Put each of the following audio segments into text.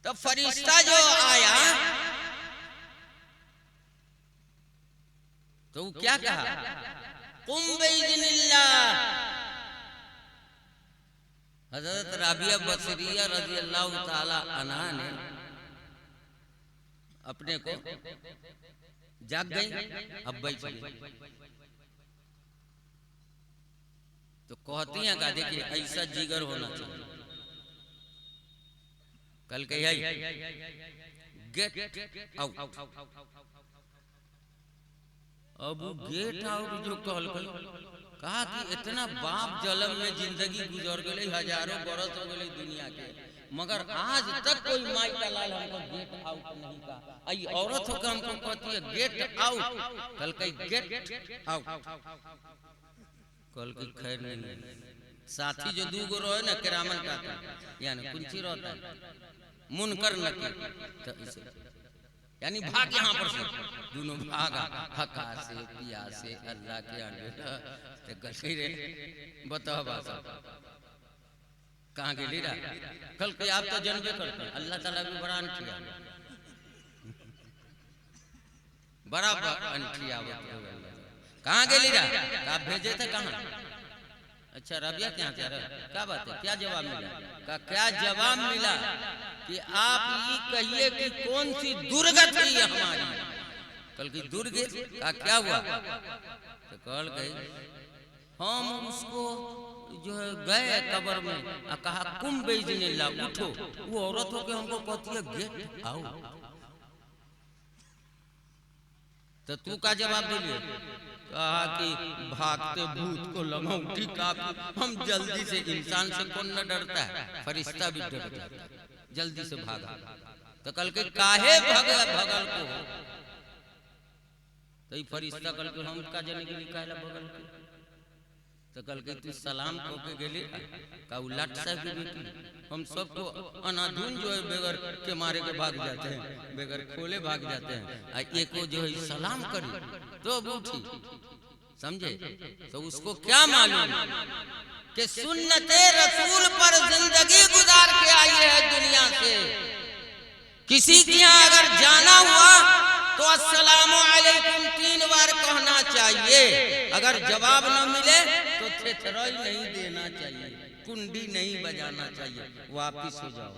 तो फरिश्ता जो आया तो क्या कहा, कुम बिइज़्निल्लाह। हजरत राबिया बसरिया रज़ी अल्लाह ताला अन्हा ने अपने को जाग गई, अब बैठ गई तो कहती हैं का देखिए ऐसा जिगर होना चाहिए। कल कही गेट आउट, अब गेट आउट जो कहल कहा कि इतना बाप जलम में जिंदगी गुजर गई, हजारों बरस हो गई दुनिया के, मगर आज तक कोई माई का लाल हमको गेट आउट नहीं कहा। आई औरत होकर हमको कहती है गेट आउट, कल कही गेट आउट, कल की खैर नहीं। साथी जो दू गो रहे ना किरामन का यानी कुंची रहता है मुनकर नकी, तो यानी भाग यहाँ पर से दोनों भागा, हका से पिया से अल्लाह के आगे गली रे बताओ बासा कहाँ गेली रा। कल के आप तो जनबे करते हैं अल्लाह ताला भी बड़ा अनठिया, बड़ा अनठिया। कहाँ गेली रा, आप भेजे थे कहाँ? अच्छा रबिया क्या कह रहे, क्या बात है, क्या जवाब मिला? का क्या जवाब मिला कि आप ये कहिए कि कौन सी दुर्गति है हमारी। कल की दुर्ग का क्या हुआ, तो कल गई हम उसको जो है गए कब्र में और कहा कुम बिइज़्निल्लाह उठो। वो औरत हो के हमको कहती है गेट आओ, तो तू का जवाब दिलिए? कहा कि भागते भूत को लगाऊं ठीक आप, हम जल्दी से, इंसान से कौन न डरता है, फरिश्ता भी डरता है, जल्दी से भागा। तो कल के काहे भगल को, तो फरिश्ता कल के हम का जाने के लिए काहे भगल को, तो कल के तू सलाम को के गेली का उलट सा की बेटी, हम सबको अनाधुन जो है बेगर के मारे के भाग जाते हैं, बेगर खोले भाग जाते हैं, एक को जो है सलाम करी तो उठी, समझे? तो उसको क्या मालूम कि सुन्नते रसूल पर जिंदगी गुजार के आई है दुनिया से। किसी के यहाँ अगर जाना हुआ तो अस्सलामु अलैकुम 3 बार कहना चाहिए, अगर जवाब न मिले तो थेथराई नहीं देना चाहिए, कुंडी नहीं बजाना चाहिए, वापिस हो जाओ।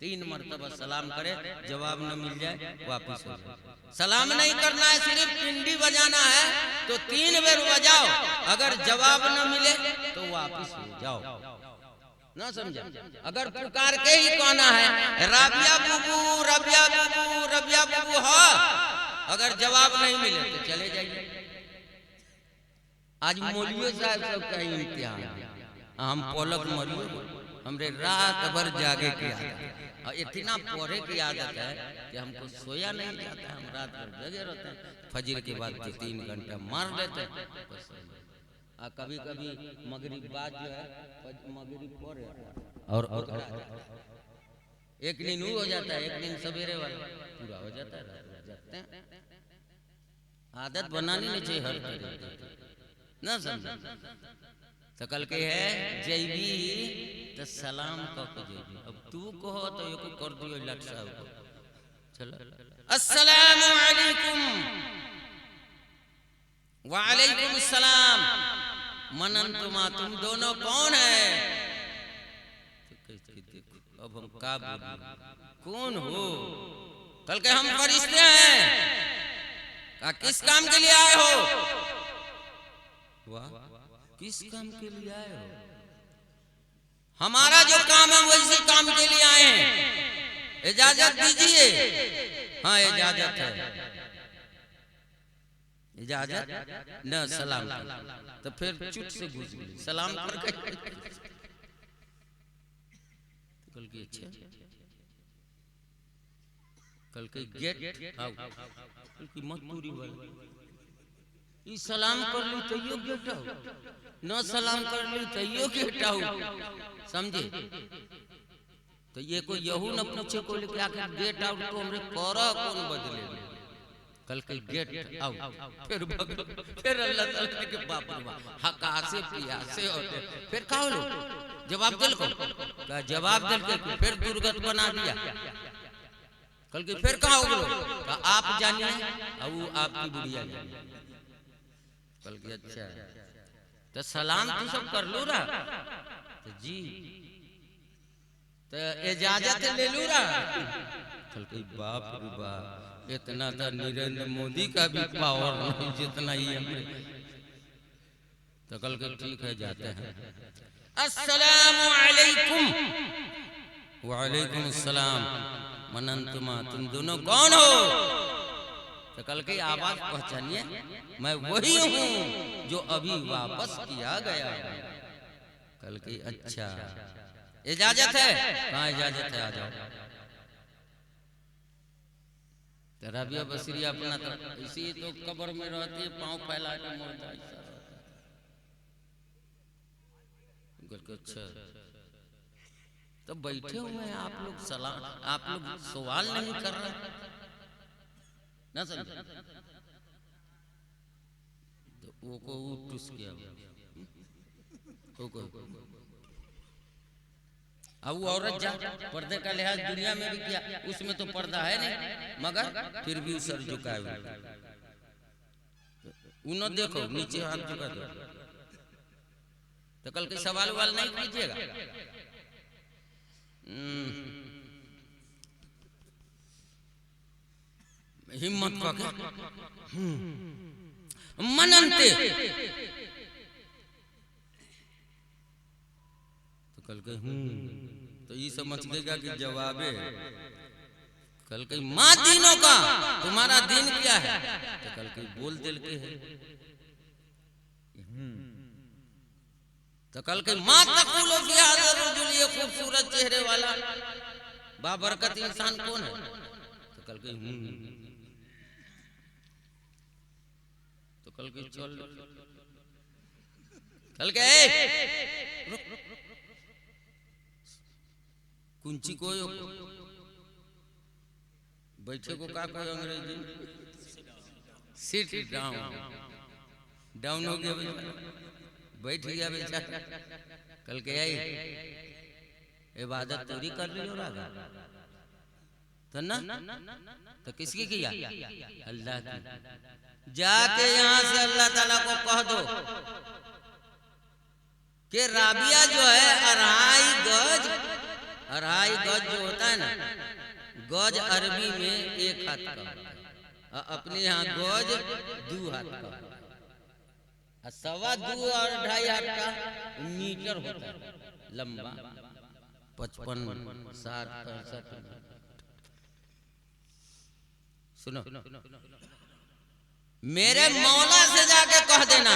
3 मरतबा सलाम करे, जवाब न मिल जाए वापिस हो जाओ। सलाम नहीं करना है, सिर्फ कुंडी बजाना है तो 3 बार बजाओ, अगर जवाब न मिले तो वापिस हो जाओ, ना समझा? अगर पुकार के ही कहना है राबिया बुबू रबिया बुबू रबिया बुबू, हाँ, अगर जवाब नहीं मिले तो चले जाइए। आज मौलवी साहब सब का इम्तिहान, हम पलक मरियो, हमरे रात भर जागे की आदत और इतना पढ़े की आदत है कि हमको सोया नहीं जाता, हम रात भर जगे रहते हैं, फजर के बाद 3 घंटा मार लेते हैं। कभी कभी मगरिब बाद जो है मगरिब पढ़े और एक दिन हो जाता है, एक दिन सवेरे वाला पूरा हो जाता है। आदत बनानी नहीं चाहिए हर तरह, ना समझ? तो कल के है जैबी तो सलाम कह जैबी, अब तू कहो तो ये को कर दियो लट साहब को, चलो अस्सलामु अलैकुम, वालेकुम सलाम, मनन तुम दोनों कौन है? तो अब हम का बोलिए, कौन हो? कल के हम फरिश्ते हैं, का किस काम के लिए आए हो? वाह, किस काम के लिए आए हो? हमारा जो काम है वैसे काम के लिए आए हैं, इजाजत दीजिए। हाँ इजाजत है, इजाजत न सलाम, तो फिर चुट से घुस गई, सलाम कर गई। कल की अच्छा, कल के गेट आउट, कल की मत पूरी वाली, ई सलाम कर ली तो यो गेट आउट, न सलाम कर ली तो यो गेट आउट, समझे? तो ये कोई यहू न पूछे को क्या गेट आउट तो हमरे करा कौन बदले, कल के गेट आउट, फिर अल्लाह ताला के बाप रे हका से पिया से होते, फिर का होलो जवाब दिल को क्या जवाब दिल के फिर दुर्गत बना दिया। कल की फिर कहाँ हो गए आप जानिए और वो आपकी बुढ़िया जानिए। कल की अच्छा तो सलाम तो सब कर लो रहा तो जी तो इजाजत ले लू रहा। कल की बाप रे बाप इतना तो नरेंद्र मोदी का भी पावर नहीं जितना ही हमें। तो कल के ठीक है जाते हैं। अस्सलामु अलैकुम। वालेकुम अस्सलाम। मनंतुमा तुम दोनों कौन हो? तो कल की आवाज पहचानिए मैं वही हूँ जो अभी वापस किया गया। कल की अच्छा इजाजत है? कहाँ इजाजत है? आ जाओ। राबिया बसरी अपना तो इसी तो कब्र में रहती है पांव फैला के मुर्दा। अच्छा तो बैठे हुए हैं आप लोग सलाम आप लोग सवाल नहीं कर रहे ना समझे तो वो को टूस किया अब वो औरत जा पर्दे का लिहाज दुनिया में भी किया उसमें तो पर्दा है नहीं मगर फिर भी सर झुकाए हुए उन्होंने देखो नीचे हाथ झुका दो। तो कल के सवाल वाल नहीं कीजिएगा। हिम्मत का मननते तो कल के तो ये समझ गएगा कि जवाबे कल के माँ दीनों का तुम्हारा दिन क्या है? तो कल के बोल दिल के है। तो कल के माँ तकुलो फी हाज़ा रजुल ये खूबसूरत चेहरे वाला बाबरकत इंसान कौन है? तो कल के तो कल के चल कल के कुंची को बैठे को का कोई अंग्रेजी सिट डाउन डाउन हो गया बैठ गया बेचारा। कल के आई इबादत पूरी कर ली हो रहा तो ना तो किसकी किया? अल्लाह की। जाके यहाँ से अल्लाह ताला को कह दो कि राबिया जो है अढ़ाई गज जो होता है ना गज अरबी में 1 हाथ का अपने यहाँ गज 2 हाथ का 2.25 और 2.5 हाथ का मीटर होता है लंबा 55 60 65। सुनो मेरे मौला से जाके कह देना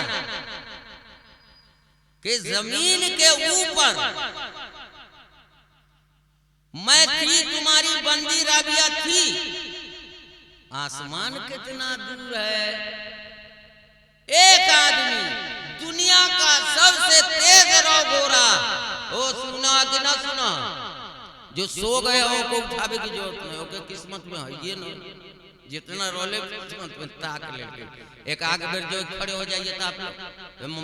कि जमीन के ऊपर मैं थी तुम्हारी बंदी राबिया थी। आसमान कितना दूर है। एक आदमी दुनिया का सबसे तेज रौगोरा ओ सुना कि ना सुना जो सो गए हो को उठावे की जरूरत नहीं हो के किस्मत में है ये ना जितना रोले किस्मत में ताक लेके एक आग बेर जो खड़े हो जाइए तो आप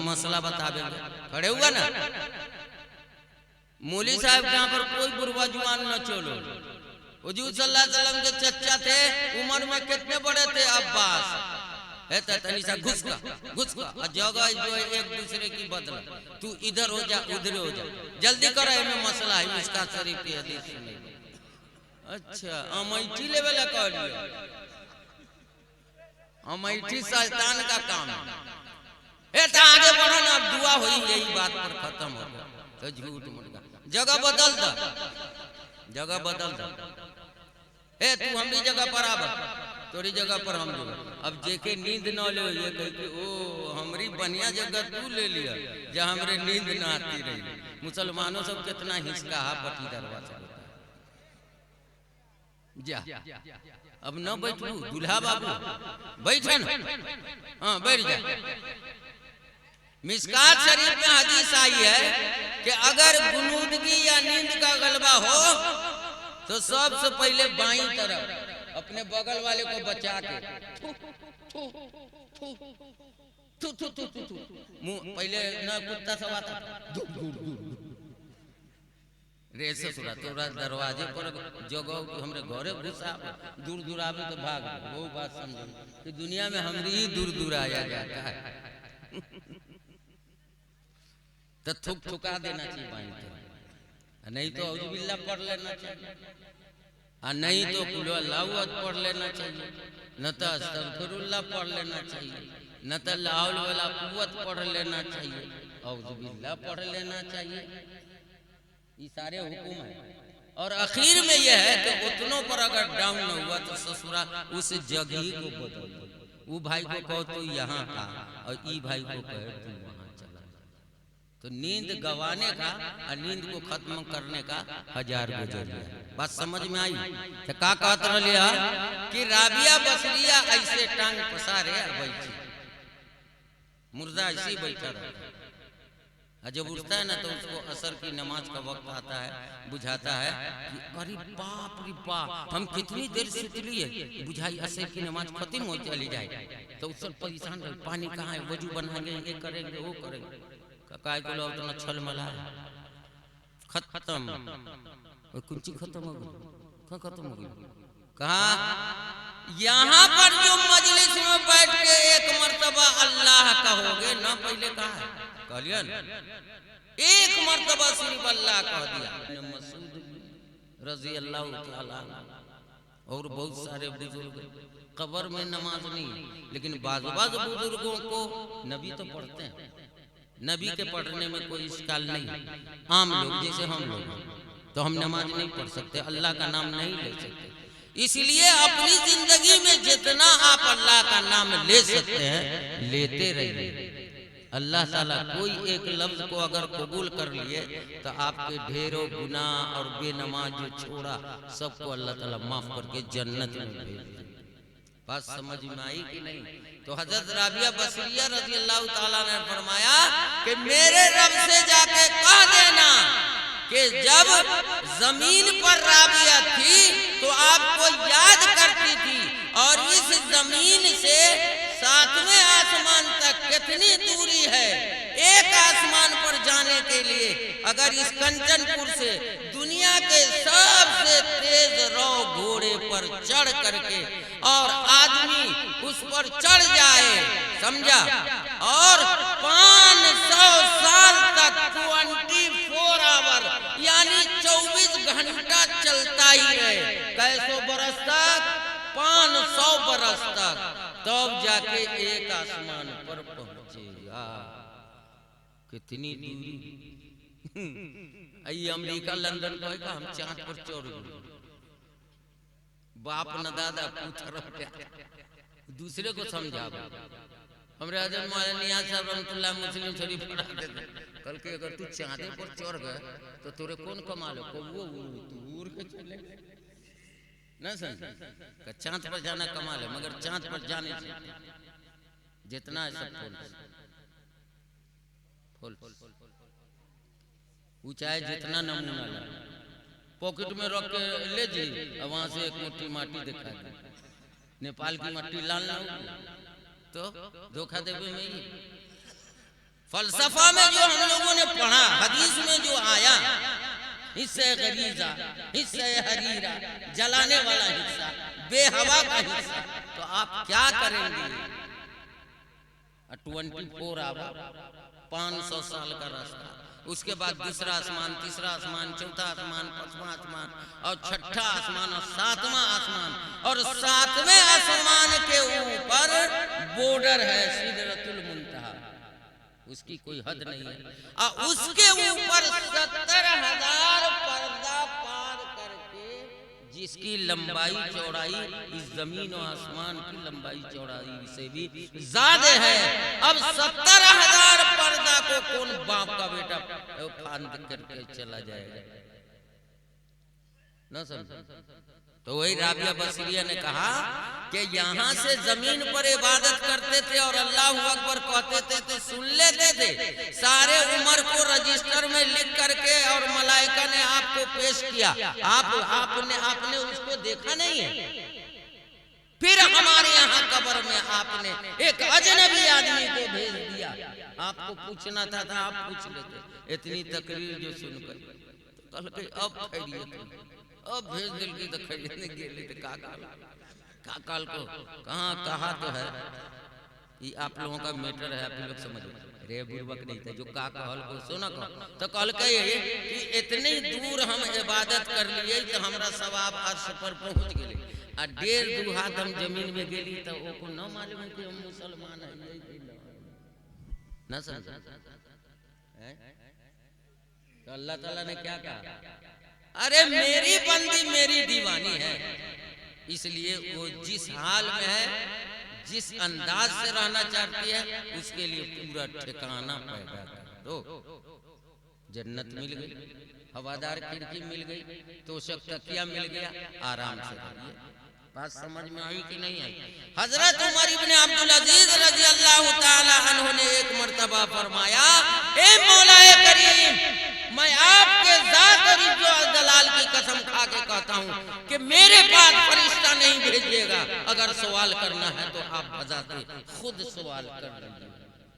मसला बता देंगे। खड़े हुआ ना मौली साहब के यहाँ पर कोई बुरवा जुआन न चलो। हुजूर सल्लल्लाहु अलैहि वसल्लम के चचा थे उम्र में कितने बड़े थे? अब्बास है तनीसा घुस का और जगह जो है एक दूसरे की बदला तू इधर हो जा उधर हो जा जल्दी करो में मसला है इसका शरीफ की हदीस सुने। अच्छा अमैठी लेवल कर लिया अमैठी शैतान का काम है। तो आगे बढ़ो ना दुआ हुई यही बात पर खत्म हो गया। तो झूठ मुर्गा जगह बदल दो ए तू हमारी जगह पर आब तोरी जगह पर हम जो अब जेके नींद न ले ये कह के ओ हमारी बढ़िया जगह तू ले लिया जहाँ हमरे नींद न आती रही। मुसलमानों सब कितना हिस्सा हा पटी दरवाजा जा अब न बैठू दूल्हा बाबू बैठन हाँ बैठ जा। मिस्कात शरीफ में हदीस आई है कि अगर गुनूदगी या नींद का गलबा हो तो सबसे पहले बाईं तरफ अपने बगल वाले को बचा के मुंह पहले न कुत्ता सब आता रे ससुरा तोरा दरवाजे पर जगह हमरे घरे घुसा दूर दूर आवे तो भाग वो बात समझो कि दुनिया में हमरी ही दूर दूर आया जाता है। तो थुक थुका देना चाहिए बाइन तो, नहीं तो औजुबिल्ला पढ़ लेना चाहिए, और नहीं तो कुल अल्लाह पढ़ लेना चाहिए, न तो अस्तगफिरुल्लाह पढ़ लेना चाहिए, न तो ला हौल वला कुव्वत पढ़ लेना चाहिए, औजुबिल्ला पढ़ लेना चाहिए। ये सारे हुक्म है। और आखिर में यह है कि उतनों पर अगर डाउन न हुआ तो ससुरा उस जगह को बदल दो। वो भाई को कहो तो यहाँ का, और ई भाई को कहे तू वहाँ चला। तो नींद गवाने का और नींद को खत्म करने का 1000 गुजरिया। बात समझ में आई? तो का कहत रहिया कि राबिया बसरिया ऐसे टांग पसारे और बैठी, मुर्दा ऐसे बैठा रहता है। जब उठता है ना तो उसको असर की नमाज का वक्त आता है, बुझाता है कि अरे बाप रे बाप हम कितनी देर से सुतली है, बुझाई असर की नमाज खत्म हो चली जाए। तो उस सब परेशान रहे, पानी कहाँ है, वजू बनाएंगे, ये करेंगे वो करेंगे, काय को लोग तो छल मला खत्म कुछ खत्म हो गई, खत्म हो गई। कहा यहाँ पर जो मजलिस में बैठ के एक मर्तबा अल्लाह कहोगे ना, पहले कहा है कहलियन एक मर्तबा सिर्फ अल्लाह कह दिया। मसूद रजी अल्लाह तआला और बहुत सारे बुजुर्ग कब्र में नमाज नहीं, लेकिन बाज़ बुजुर्गों को नबी तो पढ़ते हैं, नबी के पढ़ने में कोई इश्काल नहीं। आम लोग जैसे हम लोग तो हम नमाज नहीं पढ़ सकते, अल्लाह का नाम नहीं ले सकते। इसलिए अपनी जिंदगी में जितना आप अल्लाह का नाम ले सकते हैं लेते रहिए। अल्लाह ताला कोई एक लफ्ज को अगर कबूल कर लिए तो आपके ढेरों गुनाह और बेनमाज जो छोड़ा सबको अल्लाह ताला माफ करके जन्नत में भेज दे। बात समझ में आई कि नहीं? तो हजरत राबिया बसरिया रज़ी अल्लाह ताला ने फरमाया कि मेरे रब से जाके कह देना कि जब जमीन पर राबिया थी तो आपको याद करती थी, और इस जमीन से 7वें आसमान तक कितनी दूरी है। एक आसमान पर जाने के लिए अगर इस कंचनपुर से दुनिया के सबसे तेज रौ घोड़े पर चढ़ करके और आदमी उस पर चढ़ जाए, समझा, और 500 साल तक 24 आवर यानी 24 घंटा चलता ही रहे, कैसो बरस तक, 500 बरस तक, तब जाके एक आसमान पर पहुंचेगा। कितनी दूरी। अमेरिका लंदन कहेगा हम चांद पर चढ़ गए, बाप न दादा पूछ दूसरे को समझा। हमरे हजरत मौलाना नियाज़ साहब रहमतुल्लाह मुस्लिम शरीफ पढ़ाते थे, कल के अगर तू चांदे पर चढ़ गए तो तोरे कौन कमाल है, को वो दूर के चले ना समझ। चांद पर जाना कमाल है, मगर चांद पर जाने से जितना है सब फुल ऊंचाई जितना नमूना ला पॉकेट में रख के ले जी, वहां से एक मुट्ठी माटी दिखा दे, नेपाल की मट्टी लाल ना तो धोखा देवे में ही। फलसफा में जो हम लोगों ने पढ़ा, हदीस में जो आया, हिस्से गरीजा, हिस्से हरीरा, जलाने वाला हिस्सा, बेहवा का हिस्सा, तो आप क्या करेंगे? 24 आवर 500 साल का रास्ता, उसके बाद दूसरा आसमान, तीसरा आसमान, चौथा आसमान, पांचवा आसमान और छठा आसमान और 7वां आसमान, और 7वें आसमान के ऊपर बॉर्डर है सिदरतुल मुंतहा, उसकी कोई हद नहीं है, और उसके ऊपर 70,000 पर्दा पार करके जिसकी लंबाई चौड़ाई इस जमीन और आसमान की लंबाई चौड़ाई से भी ज्यादा है। अब 70,000 पर्दा को कौन बाप का बेटा फांद करके चला जाएगा? ना समझ। तो वही राबिया बसरिया ने कहा कि यहाँ से जमीन पर इबादत करते थे और अल्लाह अकबर कहते थे तो सुन लेते थे, सारे उम्र को रजिस्टर में लिख करके, और मलाइका ने आपको पेश किया, आपने उसको देखा नहीं है। फिर हमारे यहाँ कब्र में आपने एक अजनबी आदमी को भेज दिया, आपको पूछना था आप पूछ लेते। इतनी तकरीर जो सुनकर कल के अब खैरियत अब भेज दिल की तो खैरियत नहीं गेली तो का काल को कहा तो है ये आप लोगों का मैटर है, आप लोग समझो। रे बुर्बक नहीं था जो का कहल को सुना कहो तो कल के कि इतनी दूर हम इबादत कर लिए तो हमरा सवाब अर्श पर पहुंच गए आ 1.5-2 हाथ हम जमीन में गेली तो ओको न मालूम है कि हम मुसलमान है ना समझा तो अल्लाह ताला ने क्या कहा, अरे मेरी बंदी मेरी दीवानी है, इसलिए वो जिस हाल में है जिस अंदाज से रहना चाहती है उसके लिए पूरा ठिकाना पैदा कर दो। जन्नत मिल गई, हवादार खिड़की मिल गई, तोशक तकिया मिल गया, आराम से रहिए। बात समझ में आई कि नहीं आई? हजरत उमर इब्ने अब्दुल अजीज रजी अल्लाह ताला अन्हु ने एक मर्तबा फरमाया, ए मौलाए करीम, मैं आपके जात और इज्जत जलाल की कसम खा के कहता हूँ कि मेरे पास फरिश्ता नहीं भेजिएगा, अगर सवाल करना है तो आप बजाते खुद सवाल कर लीजिए।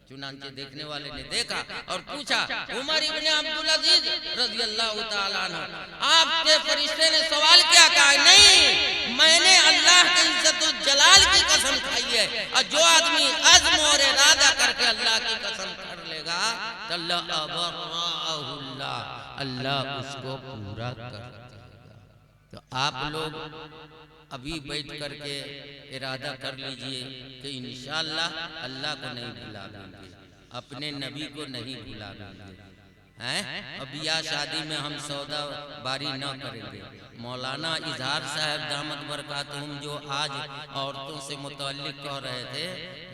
चुनांचे देखने वाले ने देखा और पूछा, उमर इब्ने अब्दुल अजीज रज़ी अल्लाह ताला अन्हु, आपके फरिश्ते ने सवाल क्या कहा? नहीं, मैंने अल्लाह के इज्जत और जलाल की कसम खाई है, और जो आदमी अज़्म और इरादा करके अल्लाह की कसम कर लेगा तो अल्लाह उसको पूरा कर देगा। तो आप लोग अभी बैठ करके इरादा कर लीजिए कि इंशाअल्लाह अल्लाह को नहीं भुला देंगे, अपने नबी को नहीं भुला देंगे हैं। अब या शादी में हम सौदा बारी न करेंगे। मौलाना इजहार साहब दामत बरकातुहुम जो आज औरतों से मुतअल्लिक कह रहे थे,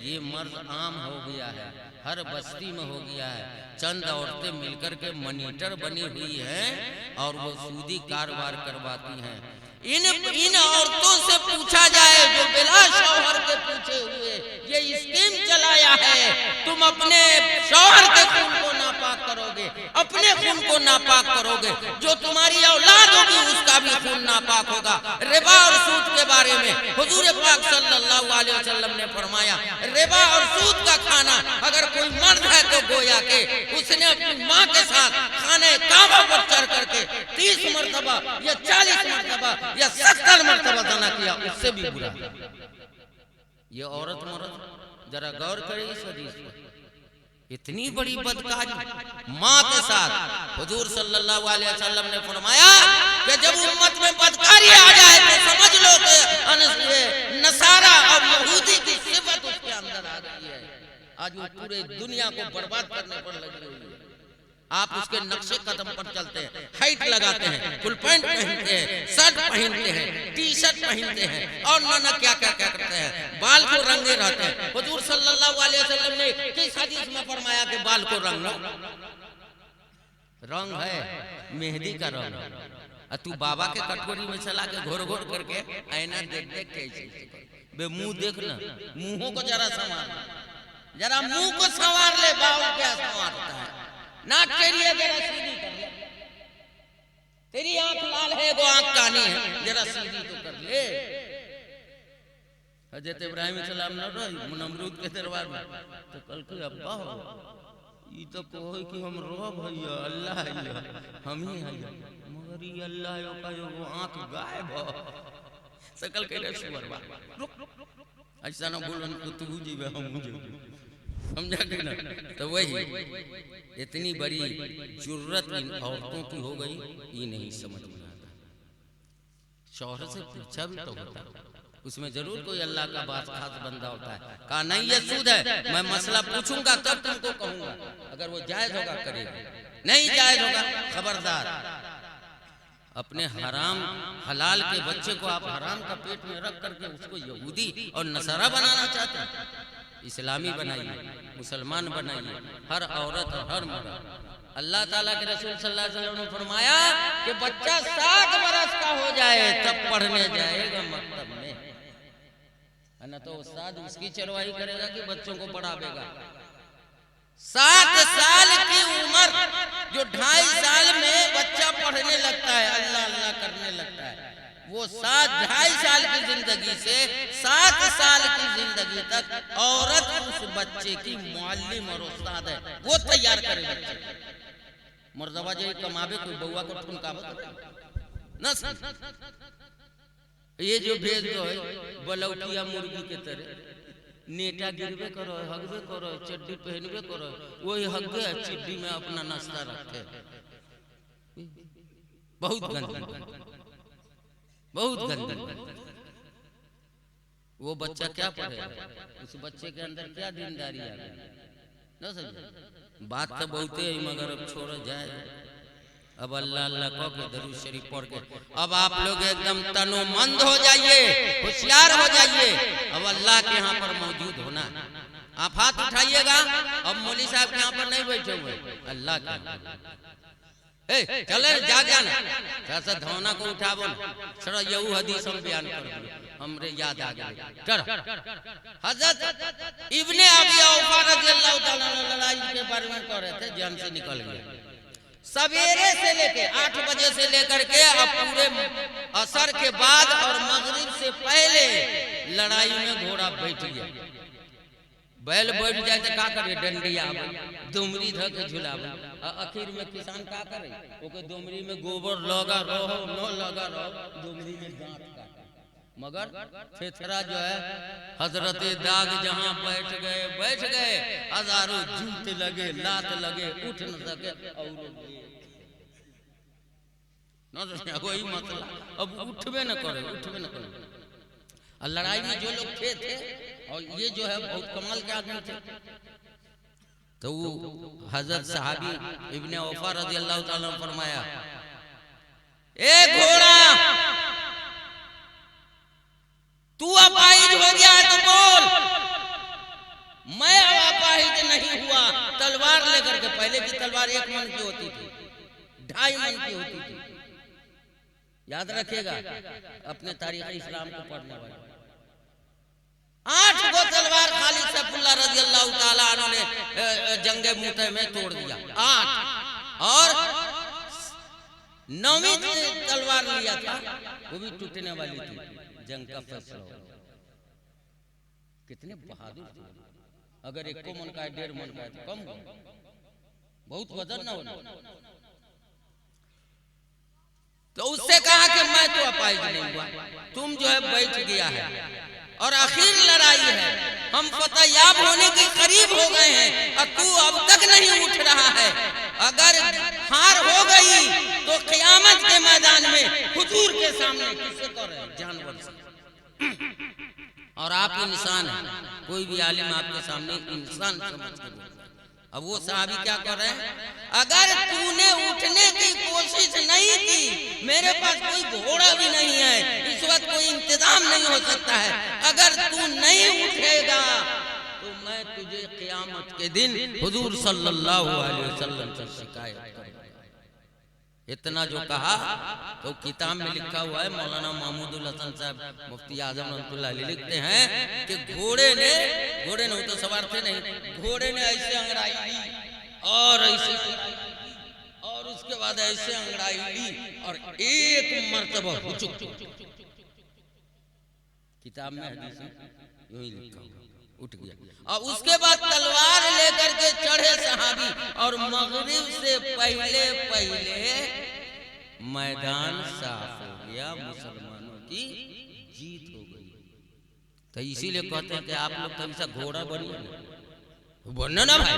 ये मर्ज आम हो गया है, हर बस्ती में हो गया है। चंद औरतें मिलकर के मॉनिटर बनी हुई हैं और वो सूदी कारोबार करवाती हैं। इन औरतों से पूछा जाए जो बिला शौहर के पूछे हुए ये स्कीम चलाया है, तुम अपने शौहर के खून को नापाक करोगे, अपने खून को नापाक करोगे, जो तुम्हारी औलाद होगी उसका भी खून नापाक होगा। रिबा और सूद के बारे में हुजूर पाक सल्लल्लाहु अलैहि वसल्लम ने फरमाया, रिबा और सूद का खाना अगर कोई मर्द है तो गोया के उसने अपनी माँ के साथ खाने काबा पर चढ़ करके 30 मरतबा या 40 मरतबा या 70 मरतबा ज़ना किया, उससे भी बुरा। ये औरत मर्द जरा गौर करे इस हदीस पर, इतनी बड़ी बदकारी माँ के साथ। हुजूर सल्लल्लाहु अलैहि वसल्लम ने फरमाया कि जब उम्मत में बदकारी आ जाए तो समझ लो कि नसारा और यहूदी की सिफत उसके अंदर आ गई है। आज वो पूरे दुनिया को बर्बाद करने पर लगी हुई है। आप उसके नक्शे कदम पर चलते हैं, हाइट लगाते हैं, फुल पैंट पहनते हैं, शर्ट पहनते हैं, टी शर्ट पहनते हैं और ना क्या क्या क्या करते हैं, बाल को रंगे रहते हैं। हुजूर सल्लल्लाहु अलैहि वसल्लम ने किस हदीस में फरमाया कि बाल को रंगना? रंग है मेहंदी का रंग। तू बाबा के कटोरी में चला के घोर घोर करके आईना देख देख के बे मुंह देखना, मुंहों को जरा संवार, जरा मुंह को संवार ले, बाल क्या संवारता है? नाक तेरी है जरा सीधी कर ले, तेरी आंख लाल है वो आंख कानी है, जरा सीधी तो कर ले। हजरत इब्राहिम सलाम नमरूद के दरबार में तो कल के अब्बा हो ये तो कोई कि हम रो भैया अल्लाह है हम ही है, मगर ये अल्लाह का वो आंख गायब हो सकल के रे सुवरवा ऐसा ना बोलन तो तू जीवे हम जीवे, समझा कि ना? तो वही इतनी बड़ी जुर्रत इन औरतों की हो गई, ये नहीं समझ में आता। शौहर से पूछा भी तो होता, उसमें जरूर कोई अल्लाह का बात खास बंदा होता है। कहा नहीं ये सूद है, मैं मसला पूछूंगा तब तुमको कहूंगा, अगर वो जायज होगा करेगा, नहीं जायज होगा खबरदार। अपने हराम हलाल के बच्चे को आप हराम का पेट में रख करके उसको यहूदी और नसारा बनाना चाहते हैं? इस्लामी बनाइए, मुसलमान बनाइए, हर औरत और हर मर्द। अल्लाह ताला के रसूल सल्लल्लाहु अलैहि वसल्लम ने फरमाया कि बच्चा 7 बरस का हो जाए तब पढ़ने जाएगा मकतब में, है ना? तो उस्ताद उसकी चरवाही करेगा कि बच्चों को पढ़ावेगा? 7 साल की उम्र, जो 2.5 साल में बच्चा पढ़ने लगता है, अल्लाह अल्लाह करने लगता है, वो 2.5 साल की जिंदगी से 7 साल की जिंदगी तक औरत उस बच्चे की मुअल्लिम और उस्ताद है, वो तैयार करे बच्चे। मर्दवा जे कमावे कोई बउआ को ठुनकावत न। ये जो भेज जो है बलौकिया मुर्गी के तरह नेटा गिरवे करो, हगवे करो, चड्डी पहनवे करो, वही हगे चिड्डी में अपना नाश्ता रखते। बहुत गंदी, बहुत गंदी। वो बच्चा क्या पढ़ेगा? उस बच्चे के अंदर क्या दीनदारी आ गई? न समझे। बात तो बहुत है मगर अब छोड़ जाए। अब अल्लाह अल्लाह कह के दरूद शरीफ पढ़ के अब आप लोग एकदम तनोमंद हो जाइए, होशियार हो जाइए। अब अल्लाह के यहाँ पर मौजूद होना। आप हाथ उठाइएगा। अब मौली साहब के यहाँ पर नहीं बैठे हुए, अल्लाह के चले जाग जाना थोड़ा धौना को उठावो ना। चलो यहू हदीस हम बयान कर हमरे याद आ गया। चलो हजरत इब्ने अबी औफा रज़ियल्लाहु ताला अन्हु के बारे में कह रहे थे, जान से निकल गए। सवेरे से लेके 8 बजे से लेकर के अब पूरे असर के बाद और मगरिब से पहले लड़ाई में घोड़ा बैठ गया। बैल बैठ जाए तो का करे? डंडिया दुमरी धर के झुलावे। आखिर में किसान का करे? ओके दुमरी में गोबर लगा रहो न लगा रहो, दुमरी में दांत काटे। मगर थेथरा जो है हजरत दाग जहां बैठ गए हजारों जूते लगे, लात लगे, उठ न सके और वही मतलब अब उठबे न करे, उठबे न करे। और लड़ाई में जो लोग थे और ये जो है बहुत कमाल के आदमी थे। तो वो हजरत सहाबी इब्ने औफा रज़ियल्लाहु ताला ने फरमाया, ए घोड़ा तू अपाहिज हो गया है तो बोल। मैं अपाहिज नहीं हुआ। तलवार लेकर के, पहले की तलवार 1 मन की होती थी, 2.5 मन की होती थी। याद रखिएगा अपने तारीख इस्लाम को पढ़ने वाले। 8 गो तलवार खाली सैफुल्लाह रज़ियल्लाहु ताला अन्हु ने जंगे मुतह में तोड़ दिया। 8 और 9वीं तलवार लिया था, वो भी टूटने वाली थी। जंग का फैसला कितने बहादुर थे। अगर 1 मन का है, 1.5 मन का है तो कम बहुत वजन ना होना। तो उससे कहा कि मैं तो अपाहिज नहीं हुआ, तुम जो है बैठ गया है और आखिर लड़ाई है, हम फतहयाब होने के करीब हो गए हैं और तू अब तक नहीं उठ रहा है। अगर हार हो गई तो क़यामत के मैदान में हुजूर के सामने किससे कर रहे? जानवर से। और आप इंसान हैं, कोई भी आलिम आपके सामने इंसान समझ के बोलता है। अब वो साहबी क्या कर रहे हैं? अगर तूने उठने की कोशिश नहीं की, मेरे पास कोई घोड़ा भी नहीं है, इस वक्त कोई इंतजाम नहीं हो सकता है, अगर तू नहीं उठेगा तो मैं तुझे क़यामत के दिन हुजूर सल्लल्लाहु अलैहि वसल्लम से शिकायत करूंगा। इतना जो कहा तो किताब में लिखा हुआ है, मौलाना महमूदुल हसन साहब मुफ्ती आजम रहमतुल्लाह अलैह लिखते हैं कि घोड़े ने तो सवार थे नहीं, घोड़े ने ऐसे अंगड़ाई ली और ऐसे और उसके बाद ऐसे अंगड़ाई ली और एक मर्तबा हुचुक। किताब में हदीस यूं ही लिखा हुआ, उठ गया। और उसके बाद तलवार लेकर के चढ़े सहाबी और मगरिब से पहले मैदान साफ हो गया, मुसलमानों की जीत हो गई। तो इसीलिए कहते हैं कि आप लोग कभी सा घोड़ा बनना ना भाई।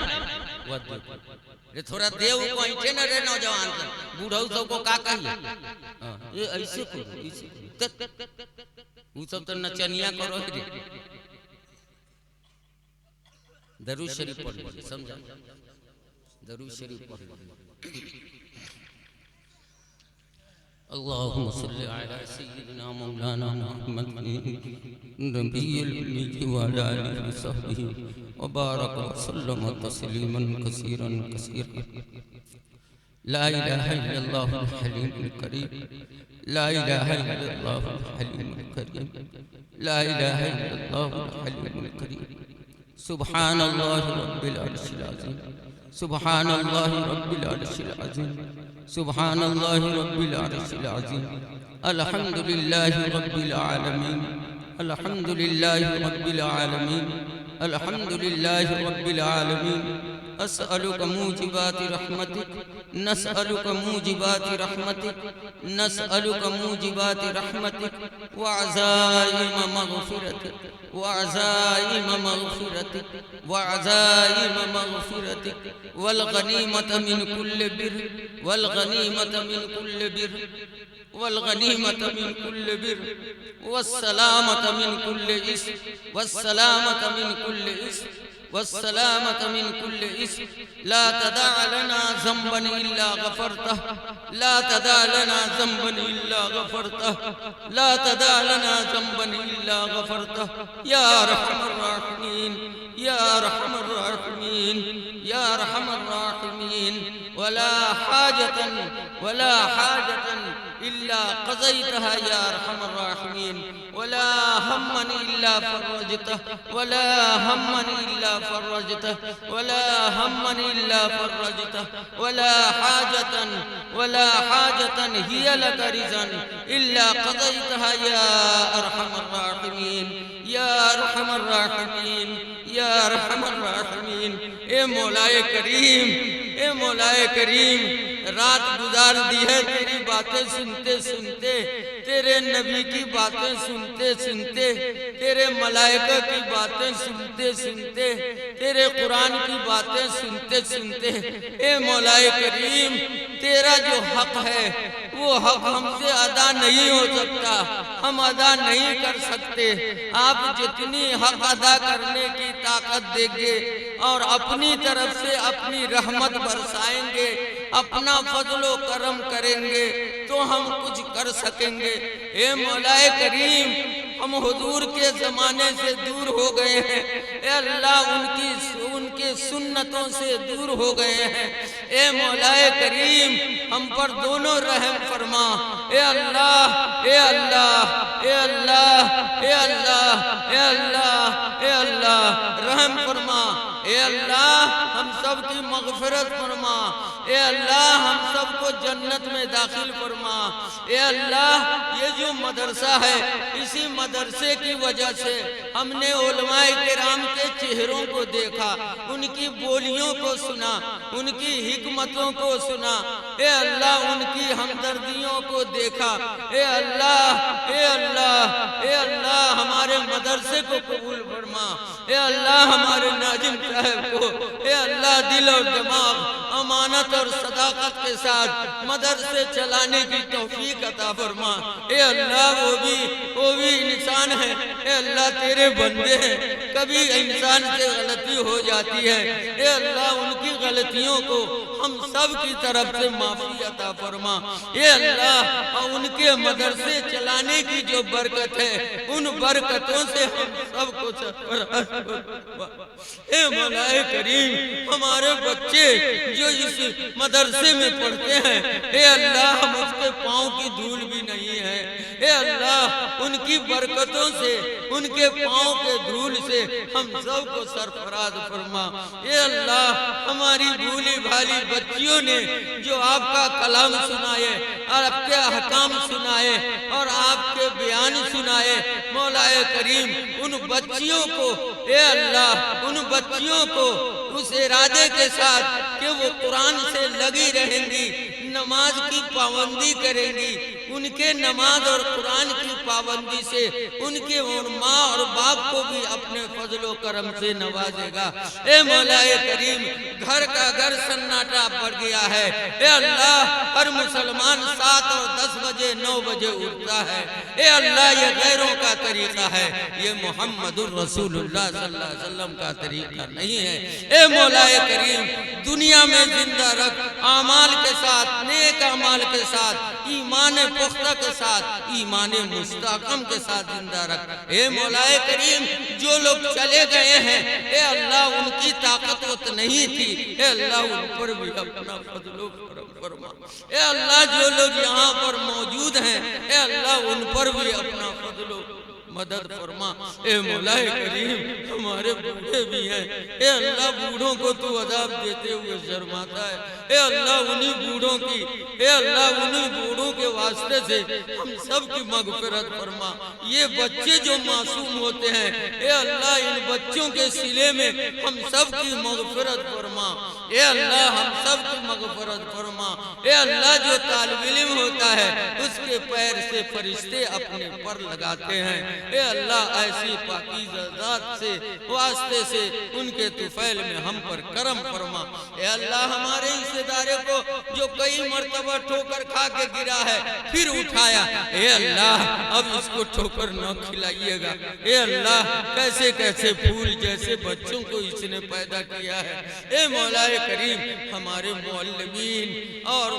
ये थोड़ा देव को ऐठे न रे नौजवान से, बूढ़ऊ सब को का कहिए ये ऐसे वो सब तो नचनिया करो रे। दरूद शरीफ पढ़ लीजिए, समझा? दरूद शरीफ पढ़ लीजिए। अल्लाहुम्मा सल्ली अला सय्यिदिना मौलाना मुहम्मद नबिय्यिल उम्मी व अला आलिहि व सहबिहि व बारक व सल्लम तस्लीमन कसीरन कसीरा। ला इलाहा इल्लल्लाहुल हलीमुल करीम, ला इलाहा इल्लल्लाहुल हलीमुल करीम, ला इलाहा इल्लल्लाहुल हलीमुल करीम। सुब्हानल्लाहि रब्बिल अर्शिल अज़ीम, सुब्हानल्लाहि रब्बिल अर्शिल अज़ीम, सुब्हानल्लाहि रब्बिल अर्शिल अज़ीम। अल्हम्दुलिल्लाहि रब्बिल आलमीन, अल्हम्दुलिल्लाहि रब्बिल आलमीन, अल्हम्दुलिल्लाहि रब्बिल आलमीन, अस्अलुका मूजिबाति रहमतिक नस्अलुका मूजिबाति रहमतिक नस्अलुका मूजिबाति रहमतिक व अज़ाइम मग़फ़िरतिक व अज़ाइम मग़फ़िरतिक व अज़ाइम मग़फ़िरतिक वल गनीमत मिन कुल्लि बिर वल गनीमत मिन कुल्लि बिर वल गनीमत मिन कुल्लि बिर वस्सलामत मिन कुल्लि इस्म वस्सलामत मिन कुल्लि इस्म वस्सलामत मिन कुल्लि इस्म ला तदा लना ज़ंबन इल्ला गफ़रतह ला तदा लना ज़ंबन इल्ला गफ़रतह ला तदा लना ज़ंबन इल्ला गफ़रतह या रहमर राहिमीन या रहमर राहिमीन या रहमर राहिमीन वला हाजतन इल्ला क़ज़ैतहा या रहमर राहिमीन वला हम्मन इल्ला फ़रजतह वला हम्मन इल्ला फ़रजतह वला हम्मन इल्ला फ़रजतह वला हाजतन हिय लक रिज़न इल्ला क़ज़ैतहा या अरहमर राहिमीन या अरहमर राहिमीन या अरहमर राहिमीन। ए मौलाए करीम रात गुजार दी है तेरी बातें सुनते सुनते, तेरे नबी की बातें सुनते सुनते, तेरे मलाइका की बातें सुनते सुनते, तेरे कुरान की बातें सुनते सुनते। ए मौलाए करीम तेरा जो हक है वो हक हमसे अदा नहीं हो सकता, हम अदा नहीं कर सकते। आप जितनी हक अदा करने की ताकत देंगे और अपनी तरफ से अपनी रहमत बरसाएंगे, अपना फजलो करम करेंगे तो हम कुछ कर सकेंगे। ए मौलाए करीम हम हुजूर के ज़माने से दूर हो गए हैं, ए अल्लाह उनके सुन्नतों से दूर हो गए हैं। ए मौलाए करीम हम पर दोनों रहम फरमा। ए अल्लाह ए अल्लाह ए अल्लाह ए अल्लाह ए अल्लाह ए अल्लाह रहम फरमा। ए अल्लाह हम सब की मग़फ़िरत फरमा। ए अल्लाह हम सबको जन्नत में दाखिल फरमा। ए अल्लाह ये जो मदरसा है इसी मदरसे की वजह से हमने उलमाए किराम के चेहरों को देखा, उनकी बोलियों को सुना, उनकी हिकमतों को सुना। ए अल्लाह उनकी हमदर्दियों को देखा। ए अल्लाह ए अल्लाह ए अल्लाह हमारे मदरसे को कबूल फरमा। ए अल्लाह हमारे नाजिम साहब को ए अल्लाह दिल और दिमाग अमानत और सदाकत के साथ मदरसे चलाने की तौफीक अता फरमा। ए अल्लाह वो भी इंसान है। ए अल्लाह तेरे बंदे हैं, कभी इंसान से गलती हो जाती है। ए अल्लाह उनकी गलतियों को हम सब की तरफ से माफी अता फरमा। ए अल्लाह उनके मदरसे चलाने की जो बरकत है उन बरकतों से हम सब कुछ। ए मौलाए करीम हमारे बच्चे जो इस मदरसे में पढ़ते हैं, ए अल्लाह हम उसके पाँव की धूल भी नहीं है। ए अल्लाह उनकी बरकतों से, उनके पाँव के धूल से हम सब को सरफराज फरमा। ए अल्लाह हमारी भूली भाली बच्चियों ने जो आपका कलाम सुनाए और आपके अहकाम सुनाए और आपके बयान सुनाए, मौलाए करीम उन बच्चियों को ए अल्लाह उन बच्चियों को उस इरादे के साथ कि वो कुरान से लगी रहेंगी, नमाज की पाबंदी करेंगी, उनके नमाज और कुरान की पाबंदी से उनके माँ और बाप को भी अपने फजलो करम से नवाजेगा। ए मौलाए करीम घर का घर सन्नाटा पड़ गया है। ए अल्लाह हर मुसलमान 7 और 10 बजे 9 बजे उठता है। ए अल्लाह ये गैरों का तरीका है, ये मोहम्मदुर रसूलुल्लाह सल्लल्लाहु अलैहि वसल्लम का तरीका नहीं है। ए मौलाए करीम दुनिया में जिंदा रख, आमाल के साथ, नेक अमाल के साथ, ईमान पुख्ता के साथ, ईमान मुस्तहकम के साथ जिंदा रख। ए मौलाए करीम जो लोग चले गए हैं ए अल्लाह उनकी ताकत नहीं थी, ए अल्लाह उन पर भी अपना फजलो करम फरमा। ए अल्लाह जो लोग यहाँ पर मौजूद हैं ए अल्लाह उन पर भी अपना फजलो मदद फरमा। ए मौलाए करीम हमारे बूढ़े भी हैं, ए अल्लाह बूढ़ों को तू अजाब देते हुए शर्माता है। ए अल्लाह उन्हीं बूढ़ों की, ए अल्लाह उन्हीं बूढ़ों के वास्ते से हम सब की मगफिरत फरमा। ये बच्चे जो मासूम होते हैं, ए अल्लाह इन बच्चों के सिले में हम सब की मगफिरत फरमा। ए अल्लाह हम सब की मगफिरत फरमा। ए अल्लाह जो तालिब इल्म होता है उसके पैर से फरिश्ते अपने पर लगाते हैं। ए अल्लाह ऐसी पाकीज़ा ज़ात से वास्ते से उनके तुफैल में हम पर करम फरमा। ए अल्लाह हमारे इस इदारे को जो कई मर्तबा ठोकर खा के गिरा है फिर उठाया, ए अल्लाह अब इसको ठोकर न खिलाइएगा। ए अल्लाह कैसे कैसे फूल जैसे बच्चों को इसने पैदा किया है। ए मौलाए करीम हमारे मुअल्लिमीन और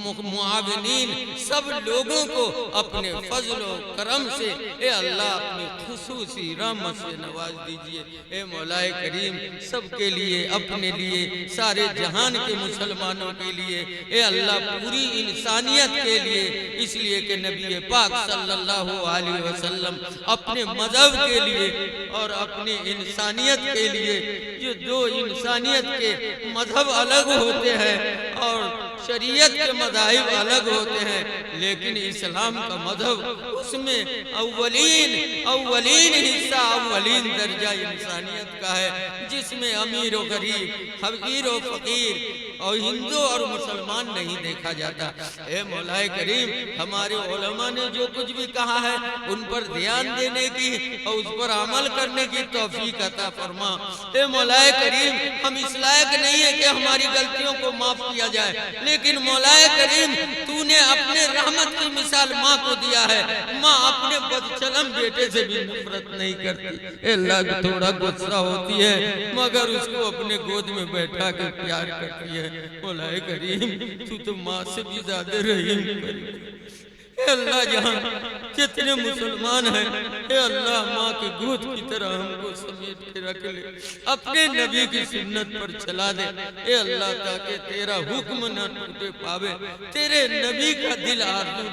मुआविनीन सब लोगों को अपने फजल व करम से ए अल्लाह अपनी खुसूसी रहमत से नवाज दीजिए। ए मौलाए करीम सबके लिए, अपने लिए, सारे जहान के मुसलमानों के लिए, ए अल्लाह पूरी इंसानियत के लिए, इसलिए कि नबी पाक सल्लल्लाहु अलैहि वसल्लम अपने मजहब के लिए और अपनी इंसानियत के लिए, जो दो इंसानियत के मजहब अलग होते हैं और शरीयत के मज़ाहिब अलग होते हैं, लेकिन इस्लाम का मजहब उसमें अव्वलीन हिस्सा, अव्वलीन दर्जा इंसानियत का है, जिसमें अमीर और गरीब, फकीर और फकीर और हिंदू और मुसलमान नहीं देखा जाता। ए मौलाए करीम हमारे उलमा ने जो कुछ भी कहा है उन पर ध्यान देने की और उस पर अमल करने की तौफीक अता फरमा। ए मौलाए करीम हम इस लायक नहीं है कि हमारी गलतियों को माफ किया जाए, लेकिन मौलाए करीम तूने अपने रहमत की मिसाल माँ को दिया है। माँ अपने बदचलन बेटे से भी नफरत नहीं करती, अल्लाह थोड़ा गुस्सा होती है मगर उसको अपने गोद में बैठा के प्यार करती है। मौलाए करीम तू तो माँ से भी ज्यादा रहीम करीम। अल्लाह जहाँ जितने मुसलमान हैं, हे अल्लाह माँ की गोद की तरह हमको समेट के रख ले, अपने नबी की सुन्नत पर चला दे। हे अल्लाह ताकि तेरा हुक्म न टूटे पावे, तेरे नबी का दिल आरज़ू